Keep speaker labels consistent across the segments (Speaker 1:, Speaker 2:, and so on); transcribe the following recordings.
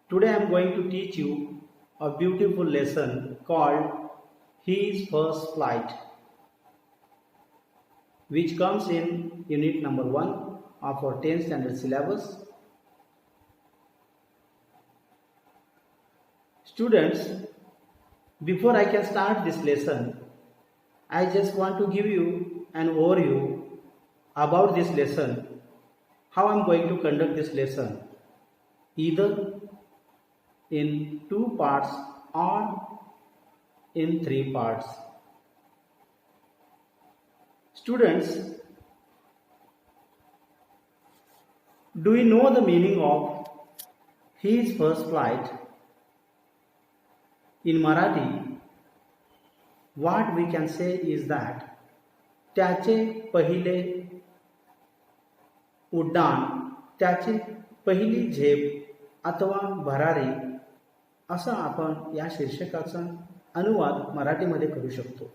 Speaker 1: Today I am going to teach you a beautiful lesson called His First Flight, which comes in unit number 1 of our 10th standard syllabus. Students, before I can start this lesson, I just want to give you an overview about this lesson, how I am going to conduct this lesson, either in 2 parts or in 3 parts. Students, do you know the meaning of His First Flight? In Marathi, what we can say is that त्याचे पहिले उड्डाण, त्याची पहिली झेप अथवा भरारी असं आपण या शीर्षकाचा अनुवाद मराठीमध्ये करू शकतो.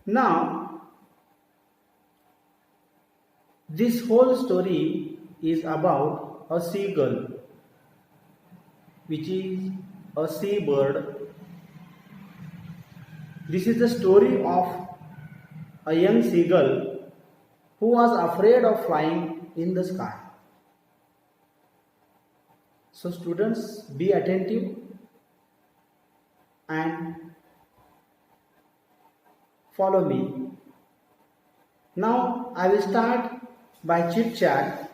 Speaker 1: Now, this whole story is about a seagull, which is a seabird. This is the story of a young seagull who was afraid of flying in the sky. So students, be attentive and follow me. Now I will start by chit chat.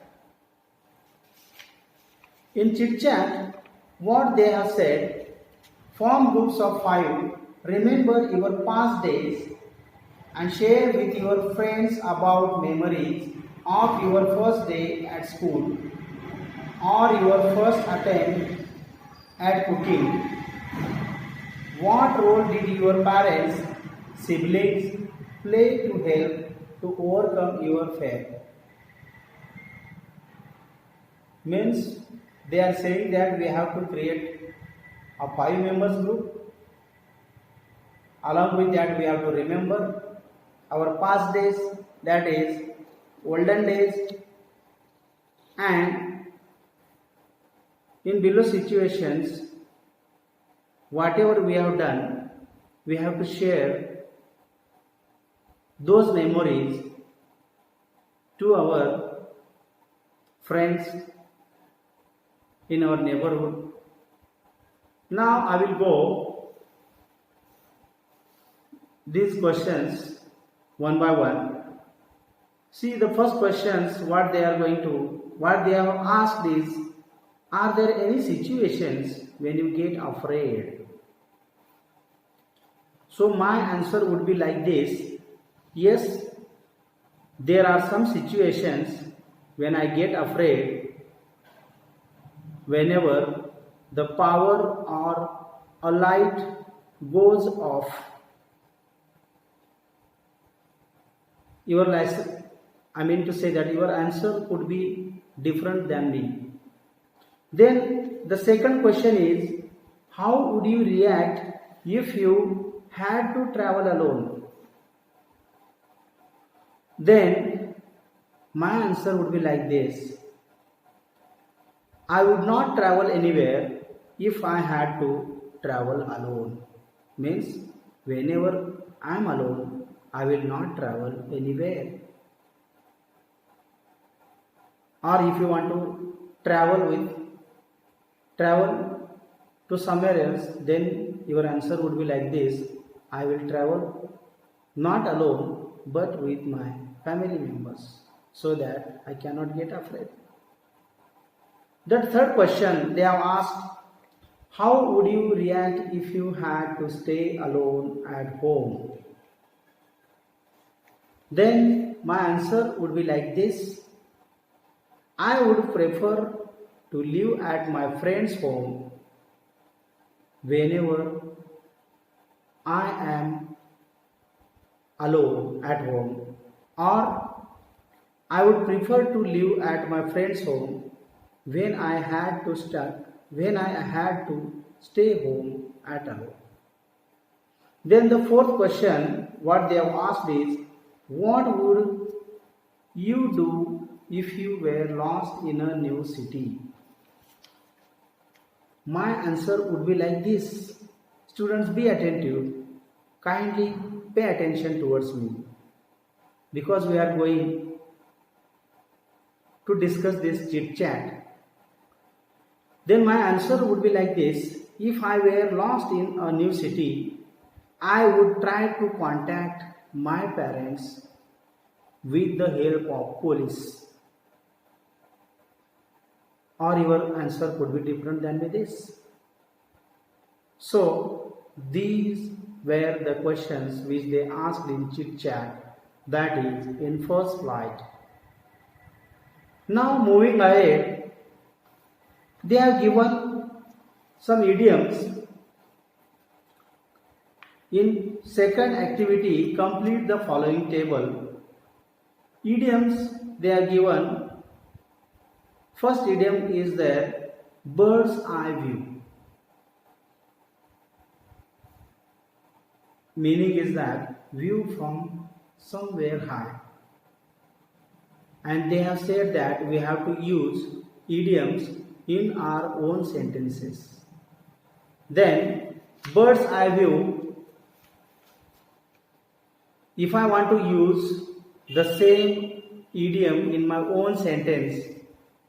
Speaker 1: In chit chat, what they have said: form groups of 5, remember your past days and share with your friends about memories of your first day at school or your first attempt at cooking. What role did your parents, siblings play to help to overcome your fear? Means they are saying that we have to create a 5 members group. Along with that, we have to remember our past days, that is olden days, and in below situations, whatever we have done, we have to share those memories to our friends in our neighborhood. Now I will go these questions one by one. See, the first questions what they have asked is, are there any situations when you get afraid? So my answer would be like this: yes, there are some situations when I get afraid whenever the power or a light goes off. Your answer could be different than me. Then the second question is, how would you react if you had to travel alone? Then my answer would be like this: I would not travel anywhere if I had to travel alone. Means whenever I am alone, I will not travel anywhere. Or if you want to travel to somewhere else, then your answer would be like this: I will travel not alone but with my family members, so that I cannot get afraid. The third question they have asked, how would you react if you had to stay alone at home? Then my answer would be like this: I would prefer to live at my friend's home whenever I am alone at home, or I would prefer to live at my friend's home when I had to stay home at alone. Then the fourth question what they have asked is, what would you do if you were lost in a new city? My answer would be like this. Students, be attentive. Kindly pay attention towards me because we are going to discuss this chit chat. Then my answer would be like this. If I were lost in a new city, I would try to contact my parents with the help of police. Or your answer could be different than this. So these were the questions which they asked in chit chat, that is in first flight. Now moving ahead, they have given some idioms. In second activity, complete the following table. Idioms they are given. First idiom is the bird's eye view. Meaning is that view from somewhere high. And they have said that we have to use idioms in our own sentences. Then bird's eye view, if I want to use the same idiom in my own sentence,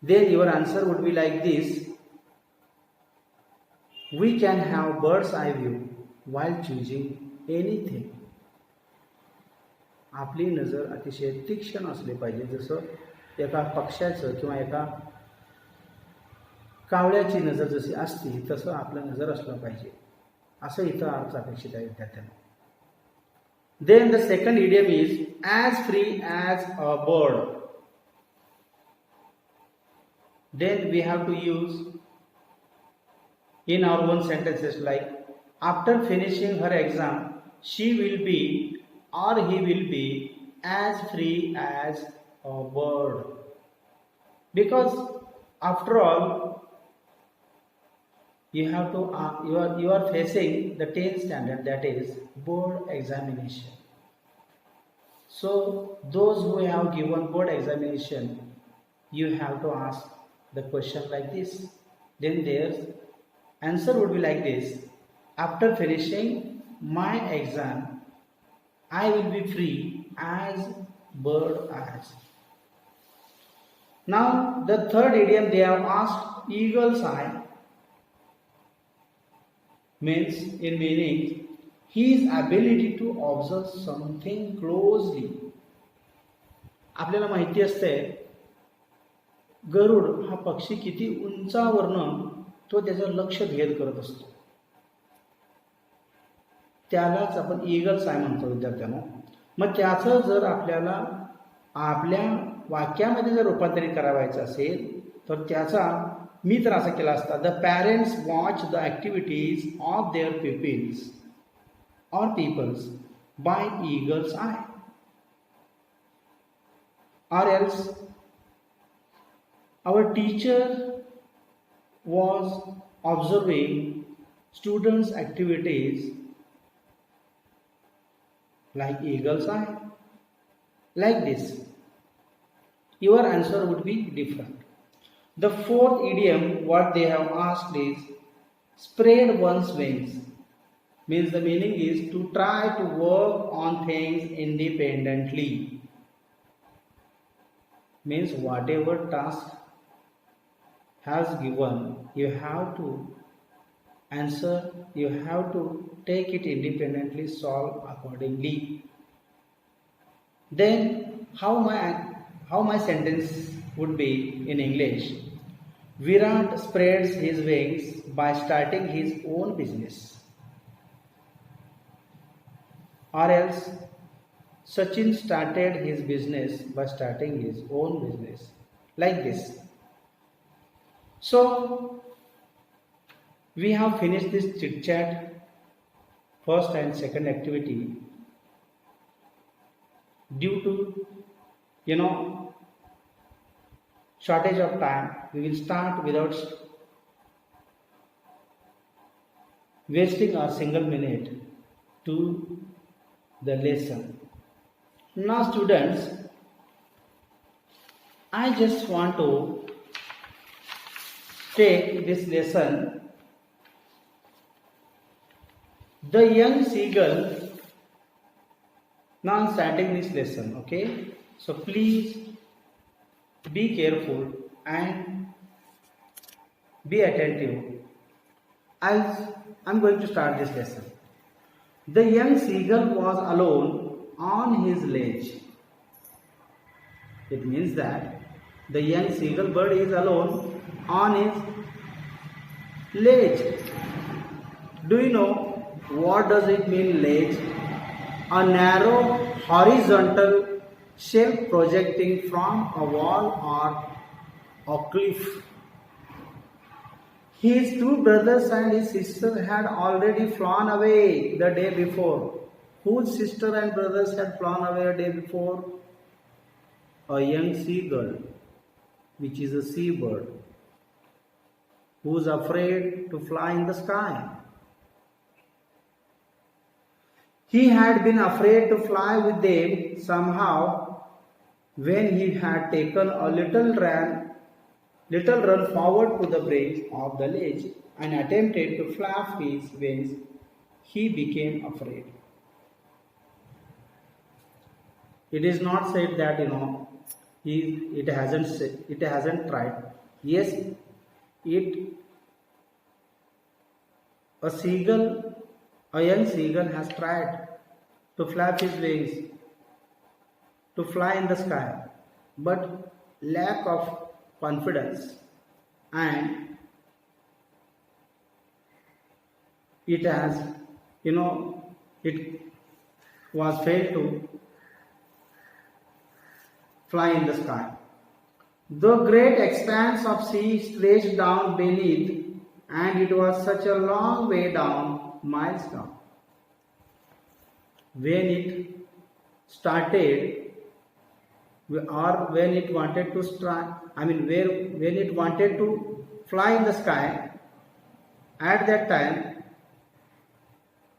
Speaker 1: then your answer would be like this. We can have bird's eye view while choosing anything. आपली नजर अतिशय तीक्ष्ण असली पाहिजे, जसं एका पक्ष्याचं किंवा एका कावळ्याची नजर जशी असते तसं आपलं नजर असलं पाहिजे, असं इथं अर्थ अपेक्षित आहे विद्यार्थ्यांना. Then the second idiom is as free as a bird. Then we have to use in our own sentences like, after finishing her exam, she will be or he will be as free as a bird. Because after all, you have to you are facing the 10th standard, that is board examination. So those who have given board examination, you have to ask the question like this. Then their answer would be like this. After finishing my exam, I will be free as bird as. Now the third idiom they have asked, eagle's eye, means in meaning his ability to observe something closely. आपल्याला माहिती असते गरुड हा पक्षी किती उंचावरनं तो त्याचं लक्ष भेद करत असतो, त्यालाच आपण ईगल्स आय म्हणतो विद्यार्थ्यांनो. मग त्याचं जर आपल्याला आपल्या वाक्यामध्ये जर रूपांतरित करावायचं असेल तर त्याचा मी तर असा केला असता, the parents watch the activities of their peoples or peoples by eagle's eye. Or else our teacher was observing students' activities like eagle's eye. Like this, your answer would be different. The fourth idiom what they have asked is spread one's wings. Means the meaning is to try to work on things independently. Means whatever task has given, you have to answer, you have to take it independently, solve accordingly. Then how my sentence would be in English? Virat spreads his wings by starting his own business. Or else Sachin started his business by starting his own business. Like this. So we have finished this chit chat, first and second activity. Due to shortage of time, we will start without wasting our single minute to the lesson. Now students, I just want to take this lesson. The young seagull. Now I'm starting this lesson, okay? So please be careful and be attentive as I'm going to start this lesson. The young seagull was alone on his ledge. It means that the young seagull bird is alone on his ledge. Do you know what does it mean, ledge? A narrow horizontal shelf projecting from a wall or a cliff. His two brothers and his sister had already flown away the day before. Whose sister and brothers had flown away the day before? A young seagull, which is a seabird, who is afraid to fly in the sky. He had been afraid to fly with them somehow when he had taken a little run forward to the branch of the ledge and attempted to flap his wings. He became afraid. It is not said that it hasn't tried. Yes, a young seagull has tried to flap his wings to fly in the sky, but lack of confidence and it was failed to fly in the sky. The great expanse of sea stretched down beneath, and it was such a long way down, miles down. When it started, or when it wanted to when it wanted to fly in the sky, at that time,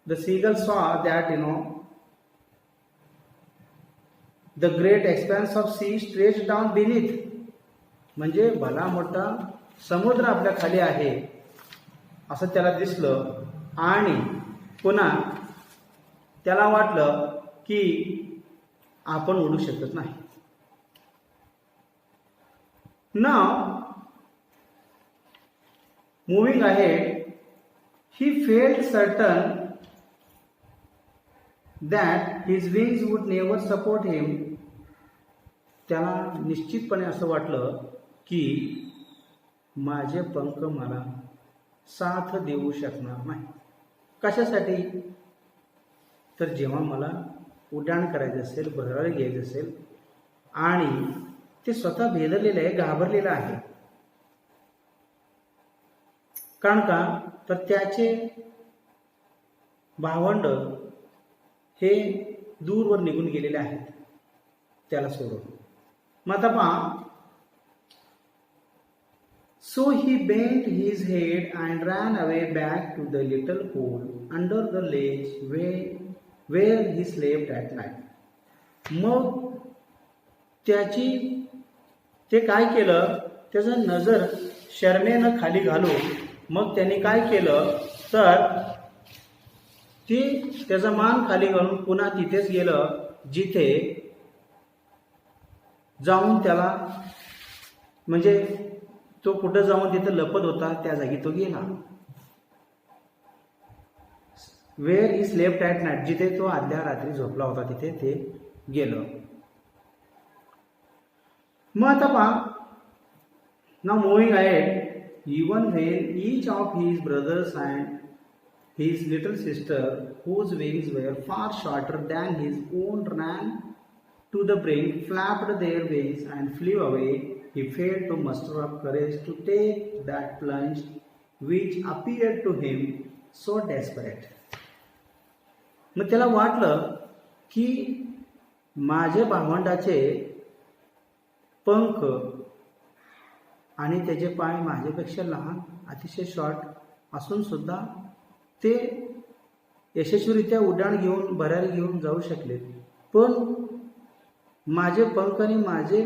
Speaker 1: the seagull saw that the great expanse of sea stretched down beneath. म्हणजे भला मोठा समुद्र आपल्या खाली आहे असं त्याला दिसलं आणि पुन्हा त्याला वाटलं की आपण उडू शकत नाही. Now, moving ahead, he felt certain that his wings would never support him. त्याला निश्चितपणे असं वाटलं की माझे पंख मला साथ देऊ शकणार नाही. कशासाठी? तर जेव्हा मला उड्डाण करायचं असेल, बहरायला घ्यायचं असेल आणि ते स्वतः भेदलेलं आहे, घाबरलेलं आहे. कारण का? तर त्याचे भावंड हे दूरवर निघून गेलेले आहेत त्याला सोडून. मग आता पहा, so he bent his head and ran away back to the little hole under the ledge where he slept at night. मग ते काय केलं, त्याचं नजर शरमेनं खाली घालून मग त्याने काय केलं तर त्याचा मान खाली घालून पुन्हा तिथेच गेलं जिथे जाऊन त्याला म्हणजे तो कुठं जाऊन तिथे लपत होता त्या जागी तो गेला. Where he slept at night, जिथे तो आदल्या रात्री झोपला होता तिथे ते गेलं. मग आता पहा, now moving ahead, even when each of his brothers and his little sister, whose wings were far shorter than his own, ran to the brink, flapped their wings and flew away, he failed to muster up courage to take that plunge which appeared to him so desperate. मग त्याला वाटलं की माझे भावंडाचे पंख आणि त्याचे पाय माझ्यापेक्षा लहान, अतिशय शॉर्ट असून सुद्धा ते यशस्वीरित्या उड्डाण घेऊन भरारी घेऊन जाऊ शकले, पण माझे पंख आणि माझे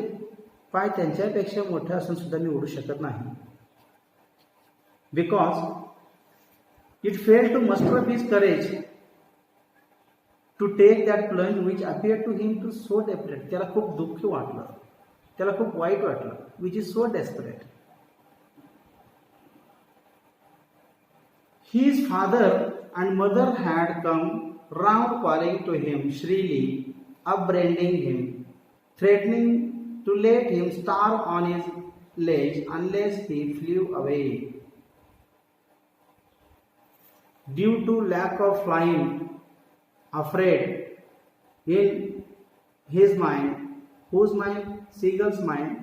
Speaker 1: पाय त्यांच्यापेक्षा मोठे असून सुद्धा मी उडू शकत नाही. Because it failed to muster up his courage to take that plunge which appear to him to so desperate. त्याला खूप दुःख वाटलं, त्याला खूप वाईट वाटलं. Which is so desperate. His father and mother had come round calling to him shrilly, upbraiding him, threatening to let him starve on his ledge unless he flew away. Due to lack of flying, afraid in his mind, whose mind? Seagull's mind.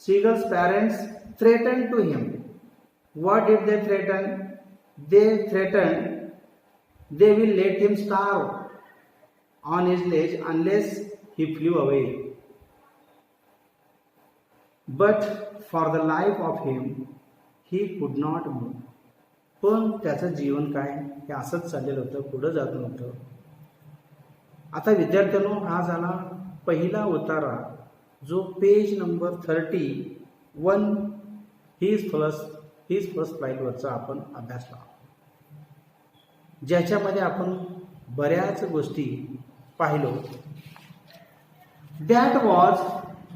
Speaker 1: Seagull's parents threatened to him. What did they threaten? They threatened they will let him starve on his ledge unless he flew away. But for the life of him, he could not move. पण त्याचं जीवन काय हे असंच चाललेलं होतं, पुढं जात नव्हतं. आता विद्यार्थ्यांनो, हा झाला पहिला उतारा, जो पेज नंबर 31 हीज फर्स्ट फ्लाईटवरचा आपण अभ्यासला, ज्याच्यामध्ये आपण बऱ्याच गोष्टी पाहिलो. That was.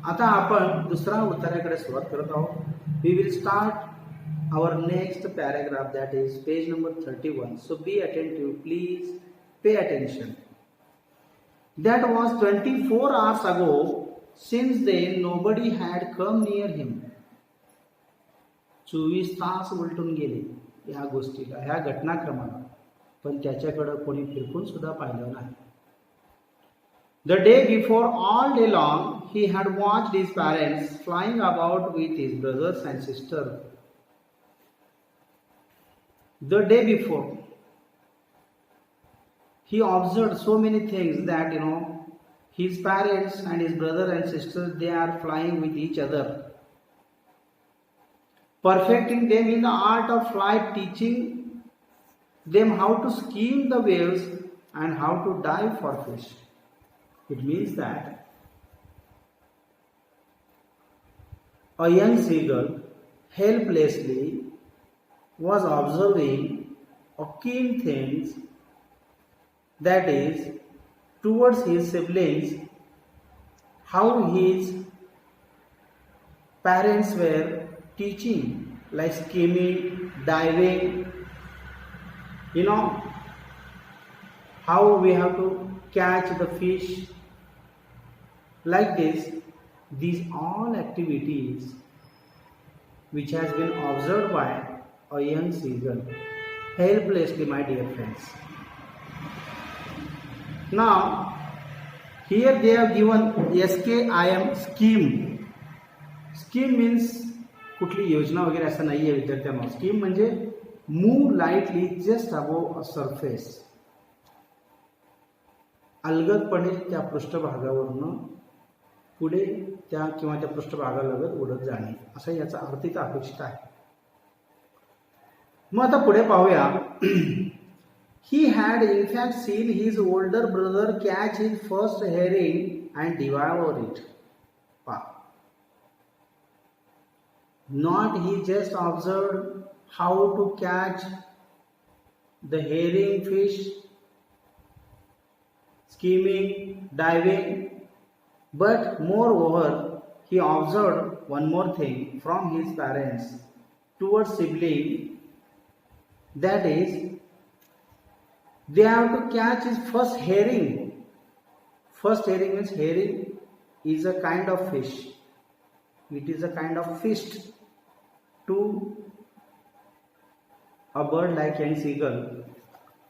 Speaker 1: आता आपण दुसरा उतार्याकडे सुरुवात करत आहोत. We will start our next paragraph, that is page number 31. So be attentive, please pay attention. That was 24 hours ago. Since then nobody had come near him. 24 तास उलटून गेले या गोष्टीला, ह्या घटनाक्रमाला, पण त्याच्याकडं कोणी फिरकून सुद्धा पाहिलं नाही. The day before, all day long, he had watched his parents flying about with his brothers and sisters. The day before, he observed so many things that, his parents and his brother and sisters, they are flying with each other, perfecting them in the art of flight, teaching them how to skim the waves and how to dive for fish. It means that a young seagull helplessly was observing a keen things, that is, towards his siblings, how his parents were teaching, like skimming, diving, how we have to catch the fish, like this. These all activities which has been observed by a young seagull helplessly, my dear friends. Now here they have given SKIM, scheme. Scheme means कुठली योजना वगैरे असं नाही आहे विद्यार्थ्यांना. Skim म्हणजे move lightly just above a surface, अलगदपणे त्या पृष्ठभागावरून पुढे त्या पृष्ठभागालगत उडत जाणे, असं याचा अर्थ इथं अपेक्षित आहे. मग आता पुढे पाहूया. He had in fact seen his older brother catch his first herring and devour it. Not he just observed how to catch the herring fish, skimming, diving, but moreover he observed one more thing from his parents towards sibling, that is, they have to catch his first herring. First herring means herring is a kind of fish. It is a kind of fish to a bird like young seagull.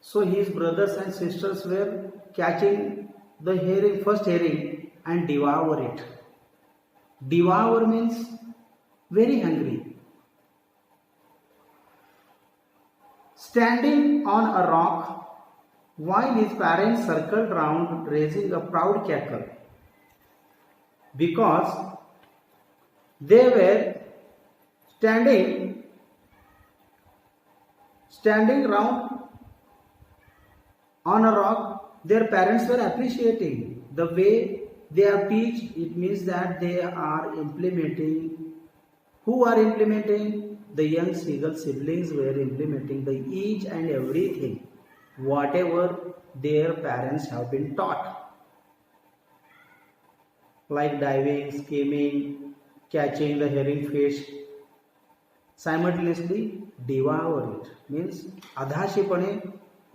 Speaker 1: So his brothers and sisters were catching the herring, first herring, and devour it. Devour means very hungry. Standing on a rock, while his parents circled round, raising a proud cackle, because they were standing round on a rock. Their parents were appreciating the way they are teach, it means that they are implementing. Who are implementing? The young seagull siblings were implementing the each and everything, whatever their parents have been taught, like diving, skimming, catching the herring fish, simultaneously devour it. Means अधाशीपणे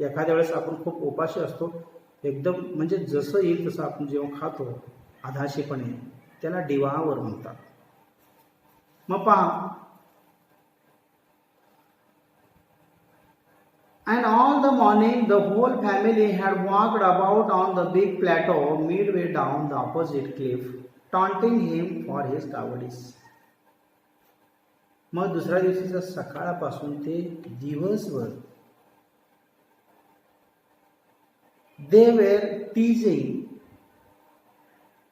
Speaker 1: एखाद्या वेळेस आपण खूप उपाशी असतो, एकदम म्हणजे जसं येईल तसं आपण जेव्हा खातो अधाशीपणे, त्याला डिवावर म्हणतात. मग पहा, and all the morning the whole family had walked about on the big plateau midway down the opposite cliff, taunting him for his cowardice. मग दुसऱ्या दिवशीच्या सकाळपासून ते दिवसभर they were teasing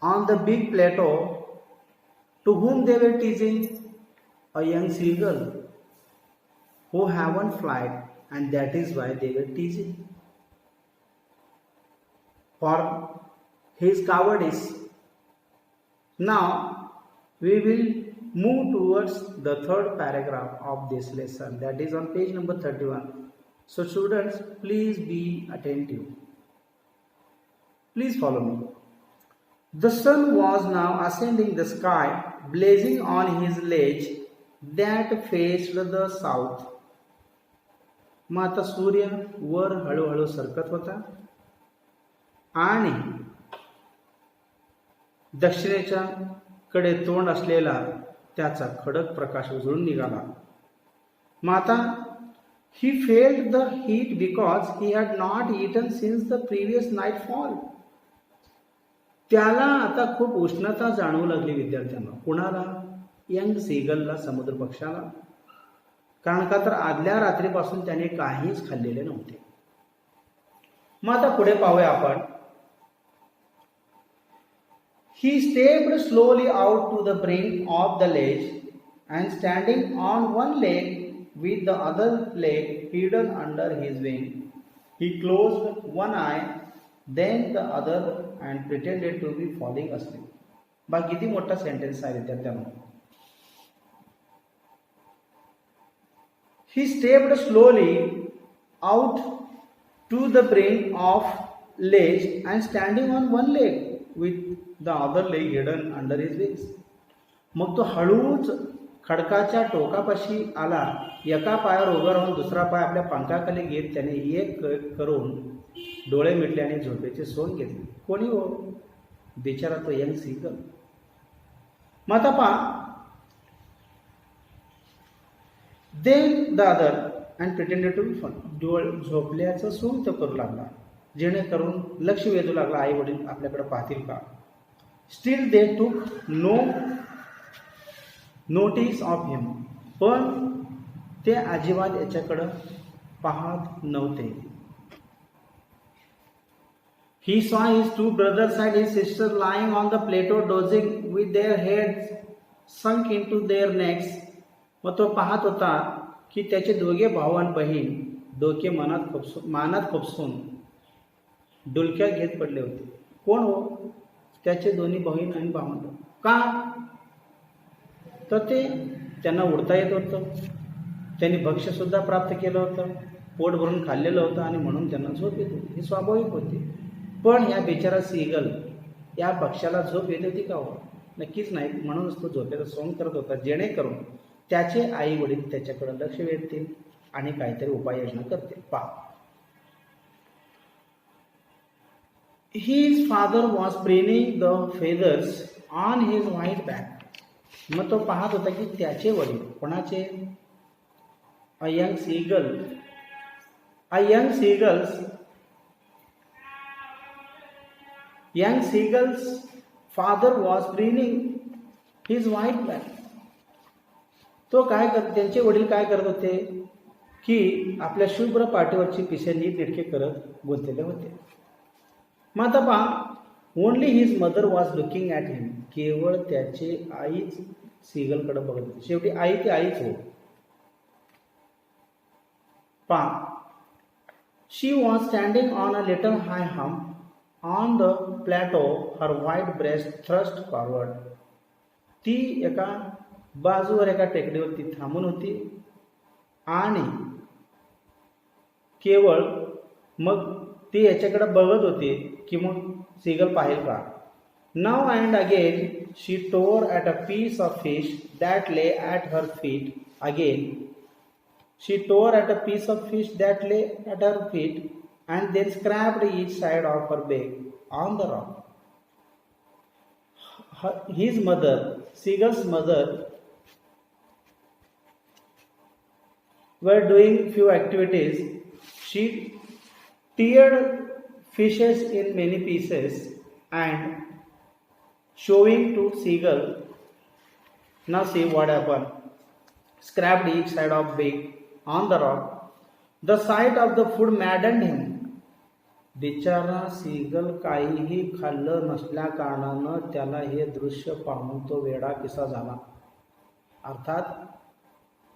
Speaker 1: on the big plateau. To whom they were teasing? A young seagull who haven't flight, and that is why they were teasing for his cowardice. Now we will move towards the third paragraph of this lesson, that is on page number 31. So students, please be attentive. Please follow me. The sun was now ascending the sky, blazing on his ledge that faced the south. मग आता सूर्य वर हळूहळू सरकत होता आणि दक्षिणेच्या कडे तोंड असलेला त्याचा खडक प्रकाश उजळून निघाला. मग आता he felt the heat because he had not eaten since the previous nightfall. त्याला आता खूप उष्णता जाणवू लागली विद्यार्थ्यांना. कुणाला? यंग सीगलला, समुद्र पक्षाला. कारण का तर आदल्या रात्रीपासून त्याने काहीच खाल्लेले नव्हते. मग आता पुढे पाहूया आपण. He stepped slowly out to the brink of the ledge and standing on one leg with the other leg hidden under his wing, he closed one eye, then the other and pretended to be falling asleep. बघा किती मोठा sentence आहे विद्यार्थ्यांनो. He stepped slowly out to the brink of ledge and standing on one leg with the other leg hidden under his wings. मग तो हळूच खडकाच्या टोकापाशी आला. एका पायावर उभं राहून दुसरा पाय आपल्या पंखाखाली घेत त्याने एक करून डोळे मिटले आणि झोपेचे सोंग घेतले. कोणी हो? बिचारा तो यंग सीगल. मग आता पहा. Then the other and pretended to be fun. झोपल्याचं सोंग तो करू लागला, जेणेकरून लक्ष वेधू लागला, आई वडील आपल्याकडे पाहतील का. Still they took no notice of him. पण ते अजिबात याच्याकडे पाहत नव्हते. He saw his two brothers and his sister lying on the plateau dozing with their heads sunk into their necks. मग तो पाहत होता की त्याचे दोघे भाऊ आणि बहीण डोके मानात खुपसून डुलक्या घेत पडले होते. कोण हो? त्याचे दोन्ही बहीण आणि भावंड. का? तर ते त्यांना उडता येत होतं, त्यांनी भक्ष्य सुद्धा प्राप्त केलं होतं, पोट भरून खाल्लेलं होतं आणि म्हणून त्यांना झोप येत होती. ही स्वाभाविक होती. पण या बिचारा सीगल या पक्षाला झोप येत होती का हो? नक्कीच नाही. म्हणूनच तो झोपेचा सोंग करत होता, जेणेकरून त्याचे आई वडील त्याच्याकडे लक्ष वेधतील आणि काहीतरी उपाययोजना करतील. पहा. His father was preening the feathers on his white back. मग तो पाहत होता की त्याचे वडील, कोणाचे? A young seagull's father was preening his white back. तो काय करत, त्यांचे वडील काय करत होते की आपल्या शुभ्र पाठीवरची पिसे नीट नेटके करत गुंतलेले होते. मग आता पहा. Only his mother was looking at him. केवळ त्याचे आईच सीगलकडे बघत होती. शेवटी आई ती आईच हो. पहा. She was standing on a little hi hump on the plateau her white breast thrust forward. ती एका बाजूवर एका टेकडीवरती थांबून होती आणि केवळ मग ती याच्याकडे बघत होती की मग सीगल पाहिल का. Now and again she tore at a piece of fish that lay at her feet. Again she tore at a piece of fish that lay at her feet and then scraped each side of her back on the rock. His mother, Seagull's mother, were doing few activities. She teared fishes in many pieces and showing to Seagull. Now see what happened. Scraped each side of beak on the rock. The sight of the food maddened him. बिचारा seagull काहीही खाल्लं नसल्या कारणानं त्याला हे दृश्य पाहून तो वेडा पिसा झाला. अर्थात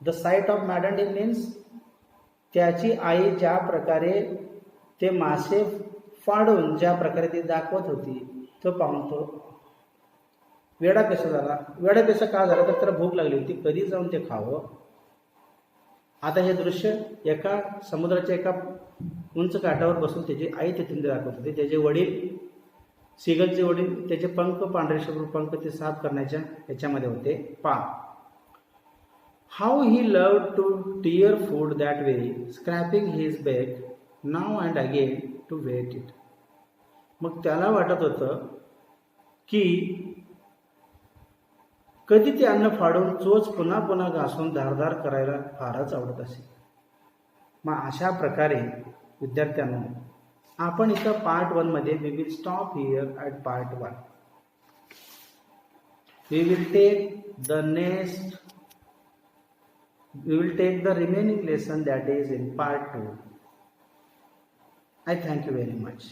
Speaker 1: the site of madden him means त्याची आई ज्या प्रकारे ते मासे फाडून ज्या प्रकारे ती दाखवत होती तो पाहून तो वेडा पिसा झाला. वेडा पिसा का झाला तर त्याला भूक लागली होती, कधी जाऊन ते खावं. आता हे दृश्य एका समुद्राच्या एका उंच काठावर बसून त्याची आई तिथून दाखवत होते. त्याचे वडील, सीगलचे वडील, त्याचे पंख, पांढरे शुभ्र पंख ते साफ करण्याच्या ह्याच्यामध्ये होते. How he loved to tear food that way, scraping his beak now and again to wet it. मग त्याला वाटत होतं की कधी ते अन्न फाडून चोच पुन्हा पुन्हा घासून धारधार करायला फारच आवडत असे. मग अशा प्रकारे विद्यार्थ्यांनो आपण इथं पार्ट 1 मध्ये we will stop here at part 1. We will take the remaining lesson that is in part 2. I thank you very much.